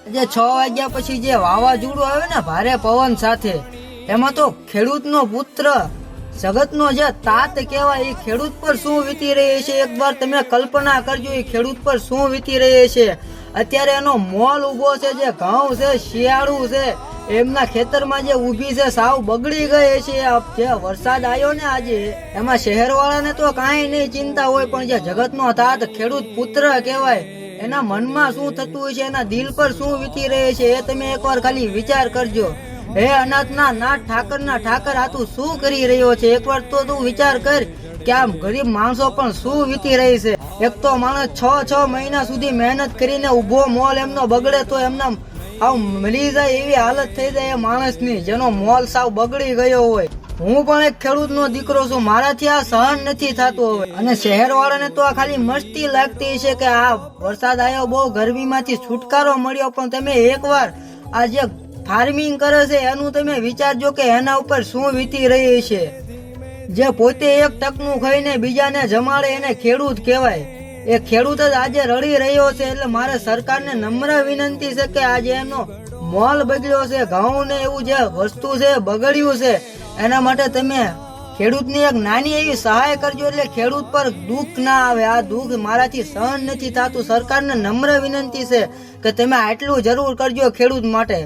જે 6 વાગ્યા પછી જે વાવાઝોડું આવે ને ભારે પવન સાથે, એમાં તો ખેડૂતનો પુત્ર જગતનો જે તાત કહેવાય એ ખેડૂત પર શું વીતી રહી છે એકવાર તમે કલ્પના કરજો. એ ખેડૂત પર શું વીતી રહી છે. અત્યારે એનો મોલ ઉભો છે, જે ઘઉં છે, શિયાળું છે, એમના ખેતરમાં જે ઊભી છે સાવ બગડી ગઈ છે. જે વરસાદ આવ્યો ને આજે, એમાં શહેરવાળાને તો કાંઈ નહીં ચિંતા હોય, પણ જે જગતનો તાત ખેડૂત પુત્ર કહેવાય એના મનમાં શું થતું હોય છે, એના દિલ પર શું વીતી રહે છે, એ તમે એકવાર ખાલી વિચાર કરજો. હે અનાથના નાથ ઠાકરના ઠાકર, આ તું શું કરી રહ્યો છે? એકવાર તો તું વિચાર કર કે આમ ગરીબ માણસો પણ શું વીતી રહી છે. એક તો માણસ 6 મહિના સુધી મહેનત કરીને ઉભો મોલ એમનો બગડે તો એમના આવ મળી જાય એવી હાલત થઈ જાય એ માણસની, જેનો મોલ સાવ બગડી ગયો હોય. હું પણ એક ખેડૂતનો દીકરો છું, મારાથી આ સહન નથી થતું હવે. અને શહેર વાળાને તો આ ખાલી મસ્તી લાગતી છે કે આ વરસાદ આવ્યો, બહુ ગરમીમાંથી છુટકારો મળ્યો, પણ તમે એકવાર આ જે ફાર્મિંગ કરે છે એનું તમે વિચારજો કે એના ઉપર શું વીતી રહી છે. જે પોતે 1 ટકનું ખાઈને બીજાને જમાડે એને ખેડૂત કહેવાય. એ ખેડૂત જ આજે રડી રહ્યો છે. એટલે મારે સરકારને નમ્ર વિનંતી છે કે આજે એનો મોલ બગડ્યો છે, ઘઉં ને એવું જે વસ્તુ છે બગડ્યું છે, એના માટે તમે ખેડૂતની એક નાની એવી સહાય કરજો, એટલે ખેડૂત પર દુઃખ ના આવે. આ દુઃખ મારાથી સહન નથી થતું. સરકારને નમ્ર વિનંતી છે કે તમે આટલું જરૂર કરજો ખેડૂત માટે.